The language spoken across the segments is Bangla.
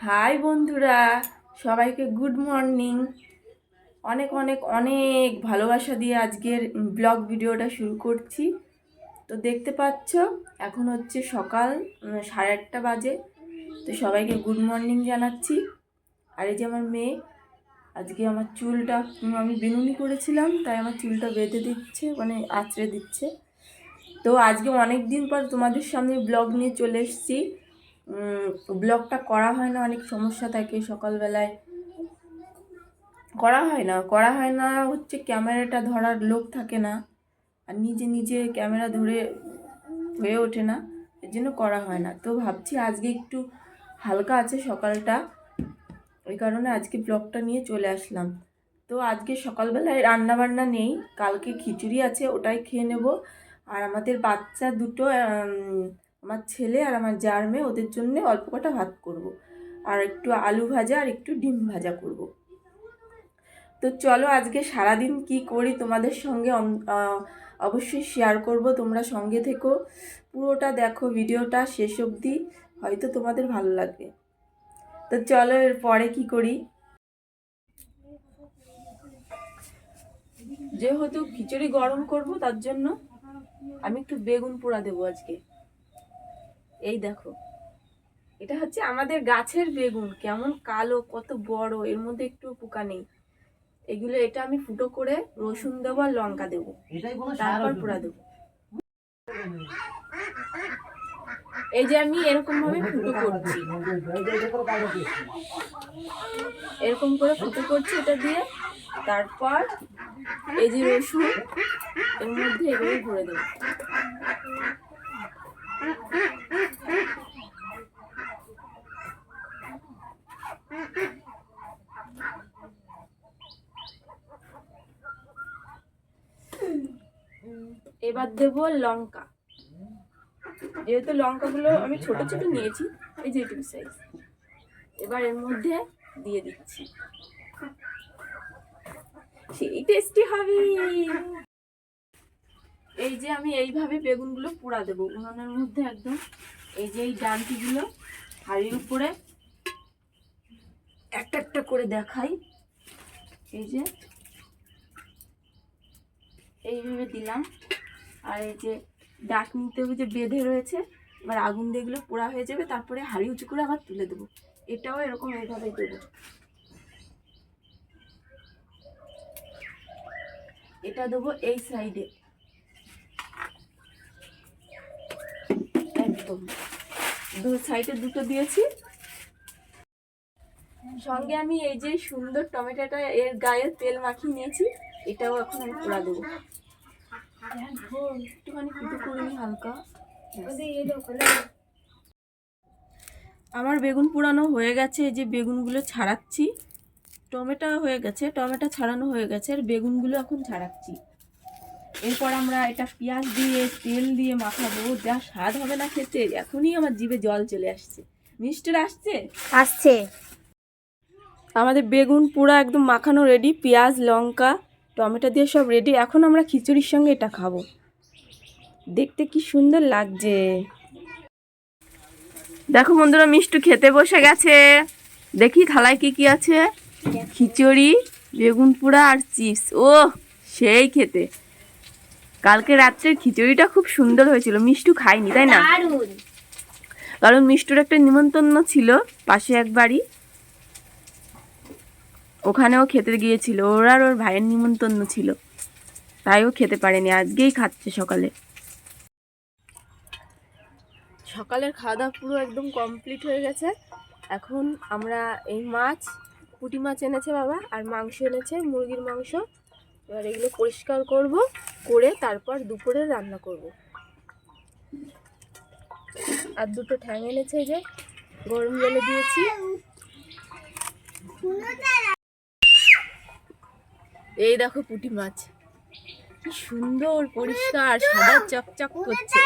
হাই বন্ধুরা, সবাইকে গুড মর্নিং। অনেক অনেক অনেক ভালোবাসা দিয়ে আজকের ব্লগ ভিডিওটা শুরু করছি। তো দেখতে পাচ্ছ এখন হচ্ছে সকাল 8:30 বাজে। তো সবাইকে গুড মর্নিং জানাচ্ছি। আর এই যে আমার মেয়ে, আজকে আমার চুলটা আমি বিনুনি করেছিলাম, তাই আমার চুলটা বেঁধে দিচ্ছে, মানে আঁচড়ে দিচ্ছে। তো আজকে অনেক দিন পর তোমাদের সামনে ব্লগ নিয়ে চলে এসেছি। ব্লগটা করা হয় না, অনেক সমস্যা থাকে, সকালবেলায় করা হয় না হচ্ছে ক্যামেরাটা ধরার লোক থাকে না, আর নিজে নিজে ক্যামেরা ধরে হয়ে ওঠে না, এর জন্য করা হয় না। তো ভাবছি আজকে একটু হালকা আছে সকালটা, ওই কারণে আজকে ব্লগটা নিয়ে চলে আসলাম। তো আজকে সকালবেলায় রান্না বান্না নেই, কালকে খিচুড়ি আছে, ওটাই খেয়ে নেব। আর আমাদের বাচ্চা দুটো, আমার ছেলে আর আমার জার মেয়ে, ওদের জন্য অল্প কটা ভাত করব। আর একটু আলু ভাজা আর একটু ডিম ভাজা করব। তো চলো আজকে সারাদিন কি করি তোমাদের সঙ্গে অবশ্যই শেয়ার করব। তোমরা সঙ্গে থেকো, পুরোটা দেখো, ভিডিওটা শেষ অবধি, হয়তো তোমাদের ভালো লাগবে। তো চলো এর পরে কি করি। যেহেতু খিচুড়ি গরম করব, তার জন্য আমি একটু বেগুন পোড়া দেবো আজকে। এই দেখো, এটা হচ্ছে আমাদের গাছের বেগুন, কেমন কালো, কত বড়, এর মধ্যে একটু পোকা নেই। এগুলো, এটা আমি ফুটো করে রসুন দেবো আর লঙ্কা দেবো, তারপর পোড়া দেবো। এই যে আমি এরকম ভাবে ফুটো করছি, এরকম করে ফুটো করছি এটা দিয়ে। তারপর এই যে রসুন এর মধ্যে এগুলো ভরে দেবো। এবার দেব লঙ্কা, যেহেতু লঙ্কাগুলো আমি ছোট ছোট নিয়েছি, এই যে এইটুকু সাইজ। এবার এর মধ্যে দিয়ে দিচ্ছি, সেই টেস্টি হবে। এই যে আমি এইভাবে বেগুনগুলো পোড়া দেবো উনুনের মধ্যে একদম। এই যে এই ডান্টিগুলো হাঁড়ির উপরে একটা একটা করে দেখাই। এই যে এইভাবে দিলাম, আর এই যে ডাকনিতে যে বেঁধে রয়েছে, এবার আগুন দিয়ে এগুলো পোড়া হয়ে যাবে, তারপরে হাঁড়ি উঁচু করে আবার তুলে দেবো। এটাও এরকম এইভাবে দেবো। এটা দেবো এই সাইডে একদম, দু সাইডে দুটো দিয়েছি। সঙ্গে আমি এই যে সুন্দর টমেটোটা এর গায়ে তেল মাখিয়ে নিয়েছি, এটাও এখন আমি পোড়া দেবো। একটুখানি ফুটো করে নিই হালকা। আমার বেগুন পোড়ানো হয়ে গেছে, এই যে বেগুনগুলো ছাড়াচ্ছি। টমেটো হয়ে গেছে, টমেটো ছাড়ানো হয়ে গেছে, আর বেগুনগুলো এখন ছাড়াচ্ছি। এরপর আমরা এটা পেঁয়াজ দিয়ে তেল দিয়ে মাখাবো, যা স্বাদ হবে না খেতে, এখনই আমার জিভে জল চলে আসছে। মিষ্টির আসছে আসছে। আমাদের বেগুন পুরো একদম মাখানো রেডি, পেঁয়াজ লঙ্কা টমেটো দিয়ে সব রেডি। এখন আমরা খিচুড়ির সঙ্গে এটা খাবো, দেখতে কি সুন্দর লাগছে। দেখো বন্ধুরা, মিষ্টি খেতে বসে গেছে। দেখি থালায় কি কি আছে। খিচুড়ি, বেগুন পোড়া আর চিপস। ও সেই খেতে। কালকে রাত্রের খিচুড়িটা খুব সুন্দর হয়েছিল, মিষ্টু খাইনি তাই না? কারণ মিষ্টুর একটা নিমন্ত্রণ ছিল পাশে এক বাড়ি, ওখানেও খেতে গিয়েছিল, ওর আর ওর ভাইয়ের নিমন্ত্রণ ছিল, তাই ও খেতে পারেনি, আজকেই খাচ্ছে সকালে। সকালের খাওয়া দাওয়া পুরো একদম কমপ্লিট হয়ে গেছে। এখন আমরা এই মাছ, পুঁটি মাছ এনেছে বাবা, আর মাংস এনেছে, মুরগির মাংস। এবার এগুলো পরিষ্কার করব, করে তারপর দুপুরে রান্না করব। আর দুটো ঠ্যাং এনেছে, যে গরম জলে দিয়েছি। এই দেখো পুঁটি মাছ, কি সুন্দর পরিষ্কার সাদা চকচক করছে।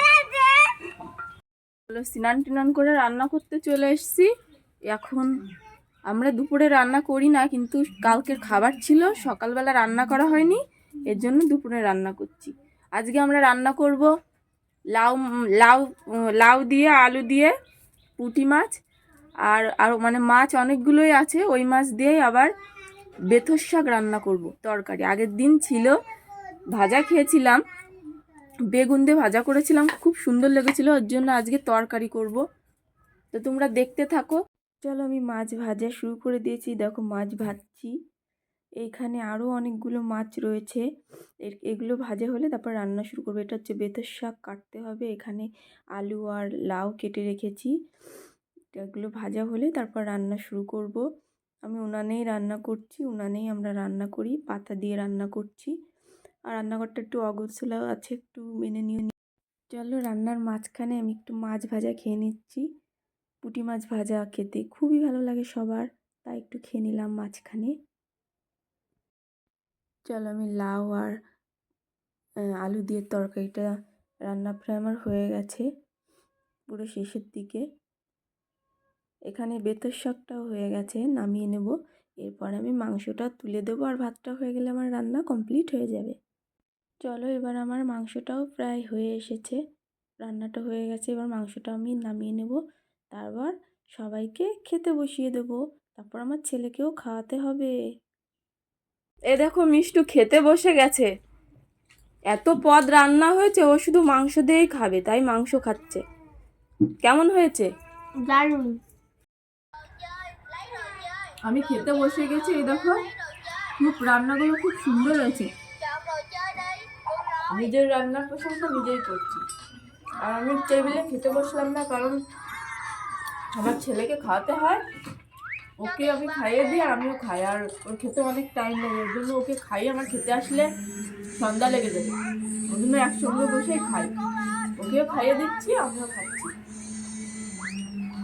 স্নান টান করে রান্না করতে চলে এসেছি। এখন আমরা দুপুরে রান্না করি না, কিন্তু কালকের খাবার ছিল, সকালবেলা রান্না করা হয়নি, এর জন্য দুপুরে রান্না করছি। আজকে আমরা রান্না করব লাউ লাউ লাউ দিয়ে আলু দিয়ে পুঁটি মাছ, আর মানে মাছ অনেকগুলোই আছে, ওই মাছ দিয়েই আবার বেথর শাক রান্না করব তরকারি। আগের দিন ছিল, ভাজা খেয়েছিলাম, বেগুন দিয়ে ভাজা করেছিলাম, খুব সুন্দর লেগেছিল, ওর জন্য আজকে তরকারি করব। তো তোমরা দেখতে থাকো। চলো আমি মাছ ভাজা শুরু করে দিয়েছি, দেখো মাছ ভাজছি। এইখানে আরও অনেকগুলো মাছ রয়েছে, এগুলো ভাজা হলে তারপর রান্না শুরু করবো। এটা হচ্ছে বেথর শাক, কাটতে হবে। এখানে আলু আর লাউ কেটে রেখেছি, এগুলো ভাজা হলে তারপর রান্না শুরু করব। আমি উনানেই রান্না করছি, উনানেই আমরা রান্না করি, পাতা দিয়ে রান্না করছি। আর রান্নাঘরটা একটু অগোছালো আছে, একটু মেনে নিও। চলো রান্নার মাঝখানে আমি একটু মাছ ভাজা খেয়ে নিচ্ছি। পুঁটি মাছ ভাজা খেতে খুবই ভালো লাগে সবার, তাই একটু খেয়ে নিলাম মাঝখানে। চলো আমি লাউ আর আলু দিয়ে তরকারিটা রান্না প্রায় আমার হয়ে গেছে, পুরো শেষের দিকে। এখানে বেথর শাকটাও হয়ে গেছে, নামিয়ে নেব। এরপর আমি মাংসটা তুলে দেবো, আর ভাতটা হয়ে গেলে আমার রান্না কমপ্লিট হয়ে যাবে। চলো এবার আমার মাংসটাও প্রায় হয়ে এসেছে, রান্নাটা হয়ে গেছে। এবার মাংসটা আমি নামিয়ে নেব, তারপর সবাইকে খেতে বসিয়ে দেবো, তারপর আমার ছেলেকেও খাওয়াতে হবে। এ দেখো মিষ্টু খেতে বসে গেছে, এত পদ রান্না হয়েছে, ও শুধু মাংস দিয়েই খাবে, তাই মাংস খাচ্ছে। কেমন হয়েছে? দারুণ। আমি খেতে বসে গেছি, এই দেখো খুব রান্নাগুলো খুব সুন্দর হয়েছে। নিজের রান্নার প্রশংসা নিজেই করছি। আর আমি টেবিলে খেতে বসলাম না, কারণ আমার ছেলেকে খাওয়াতে হয়, ওকে আমি খাইয়ে দিই আর আমিও খাই, আর ওর খেতে অনেক টাইম লাগে, ওর জন্য ওকে খাইয়ে আমার খেতে আসলে সন্ধ্যা লেগে যাবে, ওর জন্য একসঙ্গে বসেই খাই, ওকেও খাইয়ে দিচ্ছি আমিও খাচ্ছি।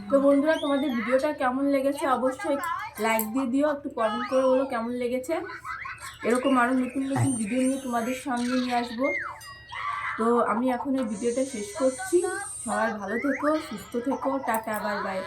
তো বন্ধুরা, তোমাদের ভিডিওটা কেমন লেগেছে অবশ্যই লাইক দিয়ে দিও, একটু কমেন্ট করে বলো কেমন লেগেছে। এরকম আরও নতুন নতুন ভিডিও নিয়ে তোমাদের সামনে নিয়ে আসবো। তো আমি এখন এই ভিডিওটা শেষ করছি। সবাই ভালো থেকো, সুস্থ থেকো, টাটা, বাই বাই।